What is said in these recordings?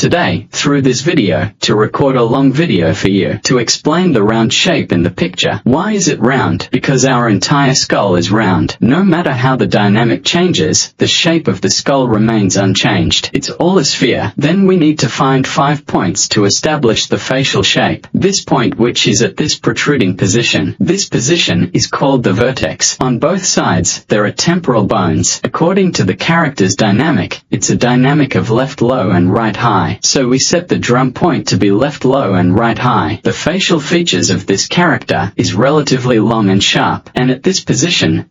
today, through this video, to record a long video for you, to explain the round shape in the picture. Why is it round? Because our entire skull is round. No matter how the dynamic changes, the shape of the skull remains unchanged. It's all a sphere. Then we need to find 5 points to establish the facial shape. This point, which is at this protruding position. This position is called the vertex. On both sides, there are temporal bones. According to the character's dynamic, it's a dynamic of left low and right high. So we set the drum point to be left low and right high. The facial features of this character is relatively long and sharp, and at this position,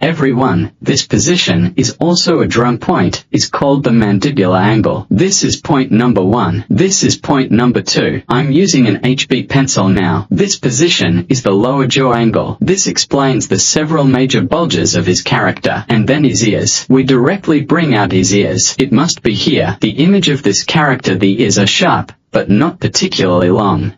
this position is also a drum point, is called the mandibular angle. This is point number 1. This is point number 2. I'm using an HB pencil now. This position is the lower jaw angle. This explains the several major bulges of his character. And then his ears. We directly bring out his ears. It must be here. The image of this character, the ears are sharp, but not particularly long.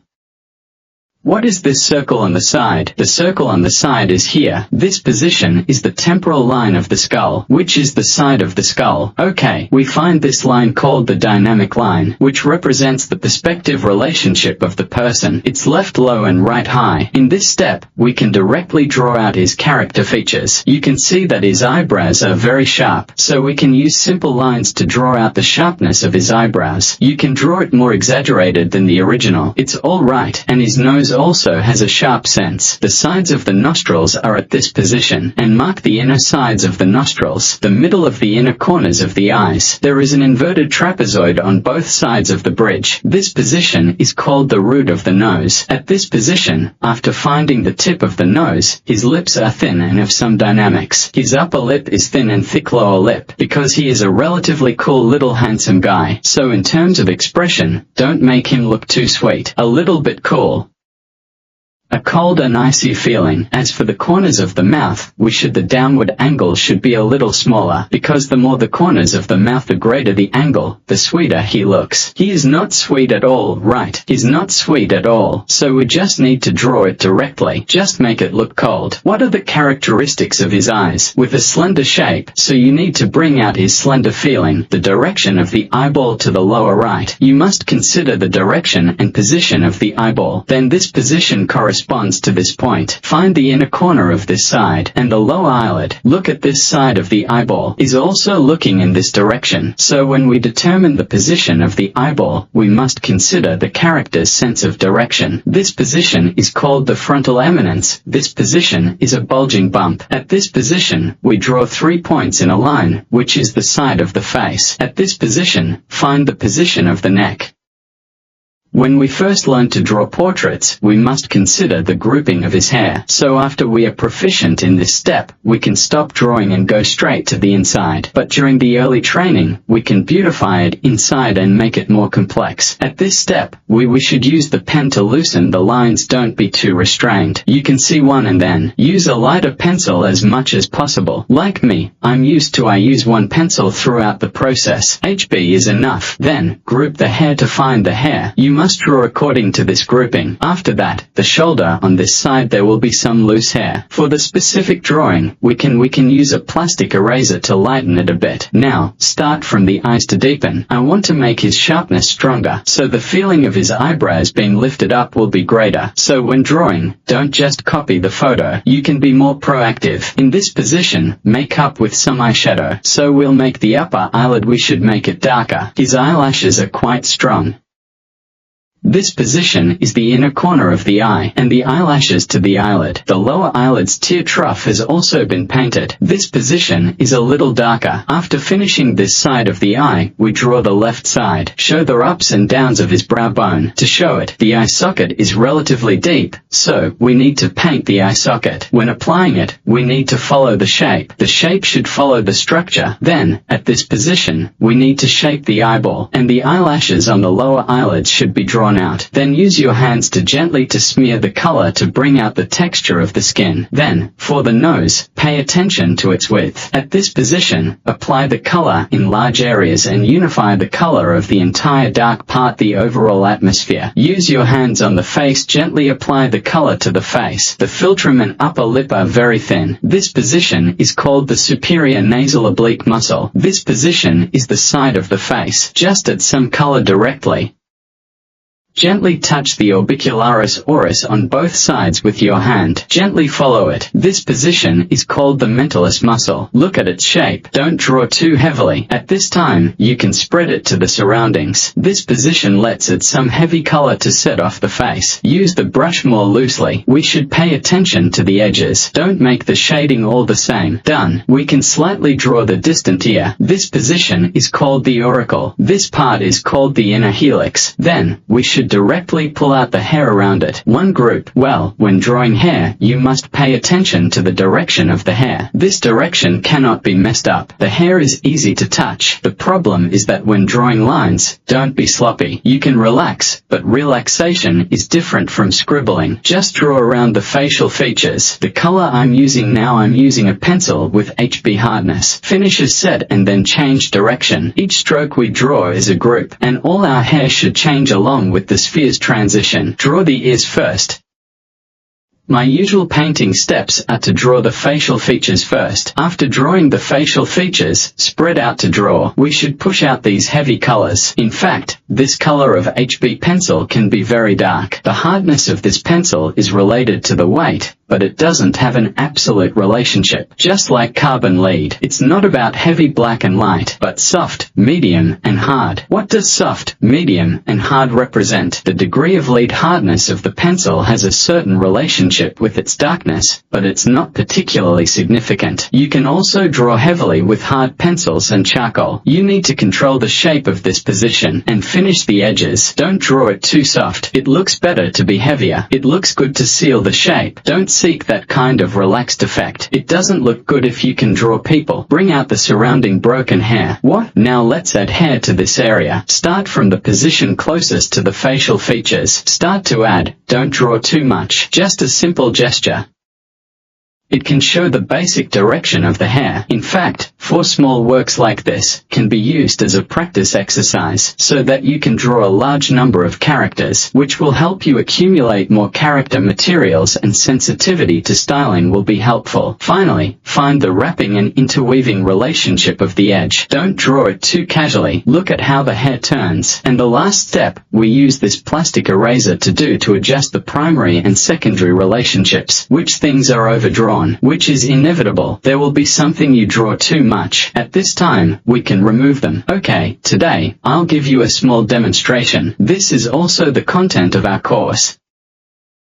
What is this circle on the side? The circle on the side is here. This position is the temporal line of the skull, which is the side of the skull. Okay, we find this line called the dynamic line, which represents the perspective relationship of the person. It's left low and right high. In this step, we can directly draw out his character features. You can see that his eyebrows are very sharp, so we can use simple lines to draw out the sharpness of his eyebrows. You can draw it more exaggerated than the original. It's all right, and his nose also has a sharp sense. The sides of the nostrils are at this position, and mark the inner sides of the nostrils, the middle of the inner corners of the eyes. There is an inverted trapezoid on both sides of the bridge. This position is called the root of the nose. At this position, after finding the tip of the nose, his lips are thin and have some dynamics. His upper lip is thin and thick lower lip, because he is a relatively cool little handsome guy. So in terms of expression, don't make him look too sweet. A little bit cool. A cold and icy feeling. As for the corners of the mouth, the downward angle should be a little smaller, because the more the corners of the mouth, the greater the angle, the sweeter he looks. He is not sweet at all, right? He's not sweet at all. So we just need to draw it directly. Just make it look cold. What are the characteristics of his eyes? With a slender shape, so you need to bring out his slender feeling, the direction of the eyeball to the lower right. You must consider the direction and position of the eyeball. Then this position corresponds to this point. Find the inner corner of this side, and the lower eyelid. Look at this side of the eyeball is also looking in this direction. So when we determine the position of the eyeball, we must consider the character's sense of direction. This position is called the frontal eminence. This position is a bulging bump. At this position, we draw 3 points in a line, which is the side of the face. At this position, find the position of the neck. When we first learn to draw portraits, we must consider the grouping of his hair. So after we are proficient in this step, we can stop drawing and go straight to the inside. But during the early training, we can beautify it inside and make it more complex. At this step, we should use the pen to loosen the lines. Don't be too restrained. You can see one and then use a lighter pencil as much as possible. Like me, I use one pencil throughout the process. HB is enough. Then, group the hair to find the hair. You must draw according to this grouping. After that, the shoulder. On this side there will be some loose hair. For the specific drawing, we can use a plastic eraser to lighten it a bit. Now, start from the eyes to deepen. I want to make his sharpness stronger, so the feeling of his eyebrows being lifted up will be greater. So when drawing, don't just copy the photo. You can be more proactive. In this position, make up with some eyeshadow. So we'll make the upper eyelid, we should make it darker. His eyelashes are quite strong. This position is the inner corner of the eye, and the eyelashes to the eyelid. The lower eyelid's tear trough has also been painted. This position is a little darker. After finishing this side of the eye, we draw the left side. Show the ups and downs of his brow bone. To show it, the eye socket is relatively deep, so we need to paint the eye socket. When applying it, we need to follow the shape. The shape should follow the structure. Then, at this position, we need to shape the eyeball, and the eyelashes on the lower eyelids should be drawn out. Then use your hands to gently smear the color to bring out the texture of the skin. Then, for the nose, pay attention to its width. At this position, apply the color in large areas and unify the color of the entire dark part, the overall atmosphere. Use your hands on the face, gently apply the color to the face. The philtrum and upper lip are very thin. This position is called the superior nasal oblique muscle. This position is the side of the face. Just add some color directly. Gently touch the orbicularis oris on both sides with your hand. Gently follow it. This position is called the mentalis muscle. Look at its shape. Don't draw too heavily. At this time, you can spread it to the surroundings. This position lets it some heavy color to set off the face. Use the brush more loosely. We should pay attention to the edges. Don't make the shading all the same. Done. We can slightly draw the distant ear. This position is called the auricle. This part is called the inner helix. Then, we should directly pull out the hair around it. One group. Well, when drawing hair, you must pay attention to the direction of the hair. This direction cannot be messed up. The hair is easy to touch. The problem is that when drawing lines, don't be sloppy. You can relax, but relaxation is different from scribbling. Just draw around the facial features. The color I'm using now, I'm using a pencil with HB hardness. Finish as set and then change direction. Each stroke we draw is a group, and all our hair should change along with the sphere's transition. Draw the ears first. My usual painting steps are to draw the facial features first. After drawing the facial features, spread out to draw. We should push out these heavy colors. In fact, this color of HB pencil can be very dark. The hardness of this pencil is related to the weight, but it doesn't have an absolute relationship. Just like carbon lead, it's not about heavy black and light, but soft, medium, and hard. What does soft, medium, and hard represent? The degree of lead hardness of the pencil has a certain relationship with its darkness, but it's not particularly significant. You can also draw heavily with hard pencils and charcoal. You need to control the shape of this position and finish the edges. Don't draw it too soft. It looks better to be heavier. It looks good to seal the shape. Don't seek that kind of relaxed effect. It doesn't look good if you can draw people. Bring out the surrounding broken hair. What? Now let's add hair to this area. Start from the position closest to the facial features. Start to add. Don't draw too much. Just a simple gesture. It can show the basic direction of the hair. In fact, 4 small works like this can be used as a practice exercise so that you can draw a large number of characters, which will help you accumulate more character materials, and sensitivity to styling will be helpful. Finally, find the wrapping and interweaving relationship of the edge. Don't draw it too casually. Look at how the hair turns. And the last step, we use this plastic eraser to adjust the primary and secondary relationships. Which things are overdrawn? Which is inevitable. There will be something you draw too much. At this time, we can remove them. Okay, today, I'll give you a small demonstration. This is also the content of our course.